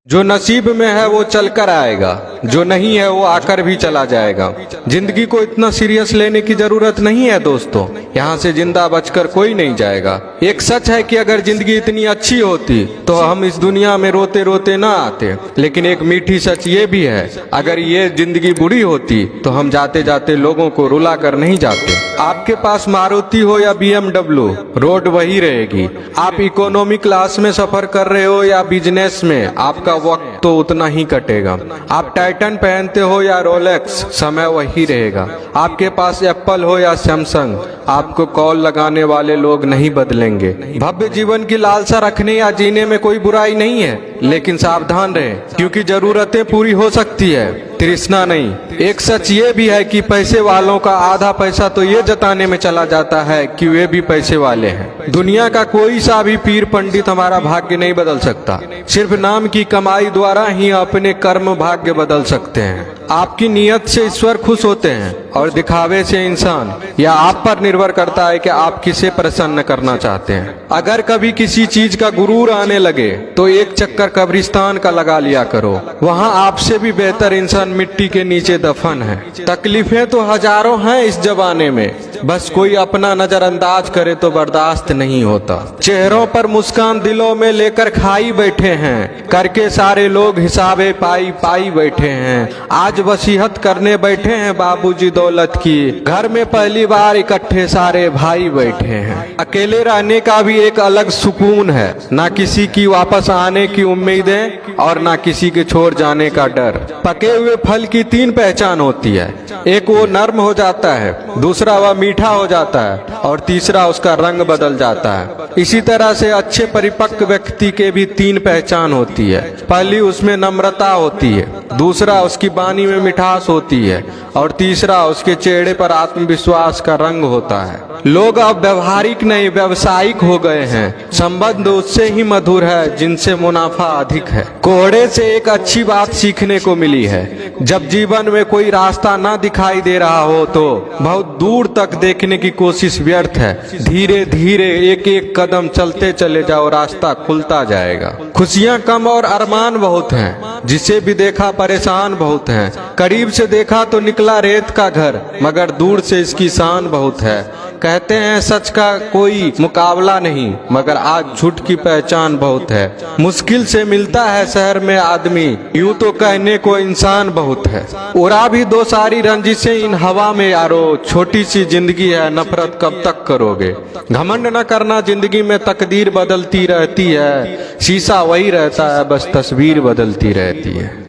जो नसीब में है वो चल कर आएगा, जो नहीं है वो आकर भी चला जाएगा। जिंदगी को इतना सीरियस लेने की जरूरत नहीं है दोस्तों, यहाँ से जिंदा बचकर कोई नहीं जाएगा। एक सच है कि अगर जिंदगी इतनी अच्छी होती तो हम इस दुनिया में रोते रोते ना आते, लेकिन एक मीठी सच ये भी है, अगर ये जिंदगी बुरी होती तो हम जाते जाते लोगों को रुला कर नहीं जाते। आपके पास मारुति हो या BMW, रोड वही रहेगी। आप इकोनॉमी क्लास में सफर कर रहे हो या बिजनेस में, आपका वक्त तो उतना ही कटेगा। आप टाइटन पहनते हो या रोलेक्स, समय वही रहेगा। आपके पास एप्पल हो या सैमसंग, आपको कॉल लगाने वाले लोग नहीं बदलेंगे। भव्य जीवन की लालसा रखने या जीने में कोई बुराई नहीं है, लेकिन सावधान रहें, क्योंकि जरूरतें पूरी हो सकती है, तृष्णा नहीं। एक सच ये भी है कि पैसे वालों का आधा पैसा तो ये जताने में चला जाता है कि वे भी पैसे वाले हैं। दुनिया का कोई सा भी पीर पंडित हमारा भाग्य नहीं बदल सकता, सिर्फ नाम की कमाई द्वारा ही अपने कर्म भाग्य बदल सकते हैं। आपकी नीयत से ईश्वर खुश होते हैं और दिखावे से इंसान। यह आप पर निर्भर करता है कि आप किसे प्रसन्न करना चाहते हैं। अगर कभी किसी चीज का गुरूर आने लगे तो एक चक्कर कब्रिस्तान का लगा लिया करो, वहाँ आपसे भी बेहतर इंसान मिट्टी के नीचे दफन है। तकलीफें तो हजारों हैं इस जमाने में, बस कोई अपना नजरअंदाज करे तो बर्दाश्त नहीं होता। चेहरों पर मुस्कान दिलों में लेकर खाई बैठे हैं, करके सारे लोग हिसाबे पाई पाई बैठे हैं। आज वसीयत करने बैठे हैं बाबूजी दौलत की, घर में पहली बार इकट्ठे सारे भाई बैठे हैं। अकेले रहने का भी एक अलग सुकून है, ना किसी की वापस आने की उम्मीदें और ना किसी के छोड़ जाने का डर। पके हुए फल की तीन पहचान होती है, एक वो नर्म हो जाता है, दूसरा वह मीठा हो जाता है और तीसरा उसका रंग बदल जाता है। इसी तरह से अच्छे परिपक्व व्यक्ति के भी तीन पहचान होती है। पहली उसमें नम्रता होती है, दूसरा उसकी बानी में मिठास होती है और तीसरा उसके चेहरे पर आत्मविश्वास का रंग होता है। लोग अब व्यवहारिक नहीं व्यावसायिक हो गए हैं। संबंध उससे ही मधुर है जिनसे मुनाफा अधिक है। कोहड़े से एक अच्छी बात सीखने को मिली है, जब जीवन में कोई रास्ता ना दिखाई दे रहा हो तो बहुत दूर तक देखने की कोशिश व्यर्थ है। धीरे धीरे एक एक कदम चलते चले जाओ, रास्ता खुलता जाएगा। खुशियाँ कम और अरमान बहुत हैं, जिसे भी देखा परेशान बहुत हैं। करीब से देखा तो निकला रेत का घर, मगर दूर से इसकी शान बहुत है। कहते हैं सच का कोई मुकाबला नहीं, मगर आज झूठ की पहचान बहुत है। मुश्किल से मिलता है शहर में आदमी, यूं तो कहने को इंसान बहुत है। उड़ा भी दो सारी रंजिशें इन हवा में यारो, छोटी सी जिंदगी है नफरत कब तक करोगे। घमंड न करना, जिंदगी में तकदीर बदलती रहती है, शीशा वही रहता है, बस तस्वीर बदलती रहती है।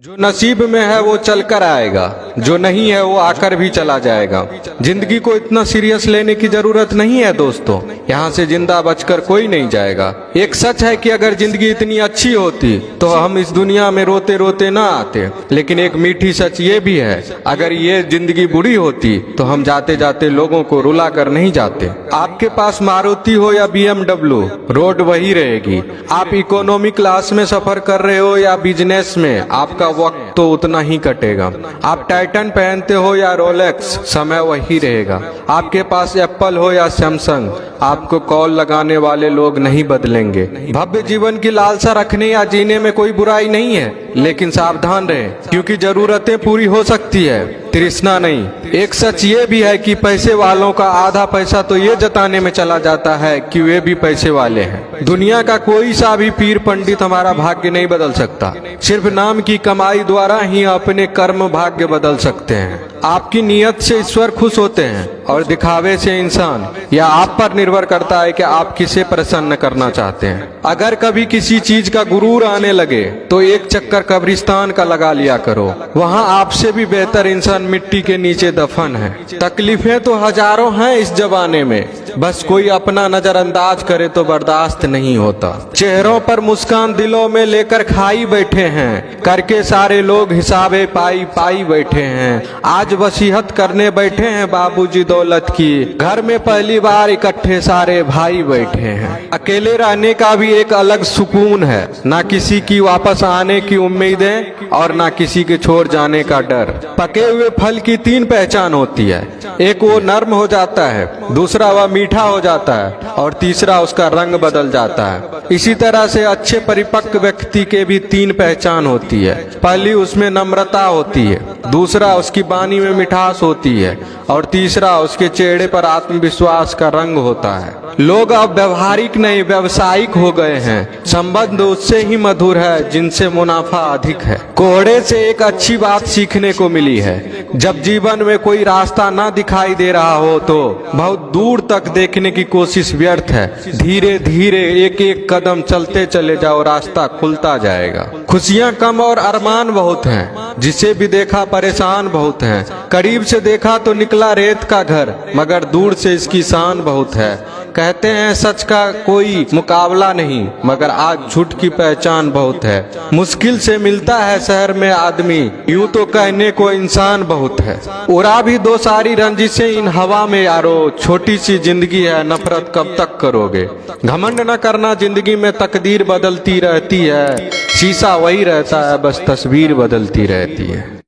जो नसीब में है वो चल कर आएगा, जो नहीं है वो आकर भी चला जाएगा। जिंदगी को इतना सीरियस लेने की जरूरत नहीं है दोस्तों, यहाँ से जिंदा बचकर कोई नहीं जाएगा। एक सच है कि अगर जिंदगी इतनी अच्छी होती तो हम इस दुनिया में रोते रोते ना आते, लेकिन एक मीठी सच ये भी है, अगर ये जिंदगी बुरी होती तो हम जाते जाते लोगों को रुला कर नहीं जाते। आपके पास मारुति हो या BMW, रोड वही रहेगी। आप इकोनॉमी क्लास में सफर कर रहे हो या बिजनेस में, आपका वक्त तो उतना ही कटेगा। आप टाइटन पहनते हो या रोलेक्स, समय वही रहेगा। आपके पास एप्पल हो या सैमसंग, आपको कॉल लगाने वाले लोग नहीं बदलेंगे। भव्य जीवन की लालसा रखने या जीने में कोई बुराई नहीं है, लेकिन सावधान रहें, क्योंकि जरूरतें पूरी हो सकती है, तृष्णा नहीं। एक सच ये भी है कि पैसे वालों का आधा पैसा तो ये जताने में चला जाता है कि वे भी पैसे वाले हैं। दुनिया का कोई सा भी पीर पंडित हमारा भाग्य नहीं बदल सकता, सिर्फ नाम की कमाई द्वारा ही अपने कर्म भाग्य बदल सकते हैं। आपकी नीयत से ईश्वर खुश होते हैं और दिखावे से इंसान। यह आप पर निर्भर करता है कि आप किसे प्रसन्न करना चाहते हैं। अगर कभी किसी चीज का गुरूर आने लगे तो एक चक्कर कब्रिस्तान का लगा लिया करो, वहाँ आपसे भी बेहतर इंसान मिट्टी के नीचे दफन है। तकलीफें तो हजारों हैं इस जमाने में, बस कोई अपना नजरअंदाज करे तो बर्दाश्त नहीं होता। चेहरों पर मुस्कान दिलों में लेकर खाई बैठे हैं, करके सारे लोग हिसाबे पाई पाई बैठे हैं। आज वसीयत करने बैठे हैं बाबूजी दौलत की, घर में पहली बार इकट्ठे सारे भाई बैठे हैं। अकेले रहने का भी एक अलग सुकून है, ना किसी की वापस आने की उम्मीदें और ना किसी के छोड़ जाने का डर। पके हुए फल की तीन पहचान होती है, एक वो नर्म हो जाता है, दूसरा वह मीठा हो जाता है और तीसरा उसका रंग बदल जाता है। इसी तरह से अच्छे परिपक्व व्यक्ति के भी 3 पहचान होती है। पहली उसमें नम्रता होती है, दूसरा उसकी वाणी में मिठास होती है और तीसरा उसके चेहरे पर आत्मविश्वास का रंग होता है। लोग अब व्यवहारिक नहीं व्यावसायिक हो गए हैं। संबंध उससे ही मधुर है जिनसे मुनाफा अधिक है। कोहड़े से एक अच्छी बात सीखने को मिली है, जब जीवन में कोई रास्ता ना दिखाई दे रहा हो तो बहुत दूर तक देखने की कोशिश व्यर्थ है। धीरे धीरे एक एक कदम चलते चले जाओ, रास्ता खुलता जाएगा। खुशियाँ कम और अरमान बहुत हैं, जिसे भी देखा परेशान बहुत हैं। करीब से देखा तो निकला रेत का घर, मगर दूर से इसकी शान बहुत है। कहते हैं सच का कोई मुकाबला नहीं, मगर आज झूठ की पहचान बहुत है। मुश्किल से मिलता है शहर में आदमी, यूं तो कहने को इंसान बहुत है। उड़ा भी दो सारी रंजिशें इन हवा में यारो, छोटी सी जिंदगी है नफरत कब तक करोगे। घमंड न करना, जिंदगी में तकदीर बदलती रहती है। शीशा वही रहता है, बस तस्वीर बदलती रहती है।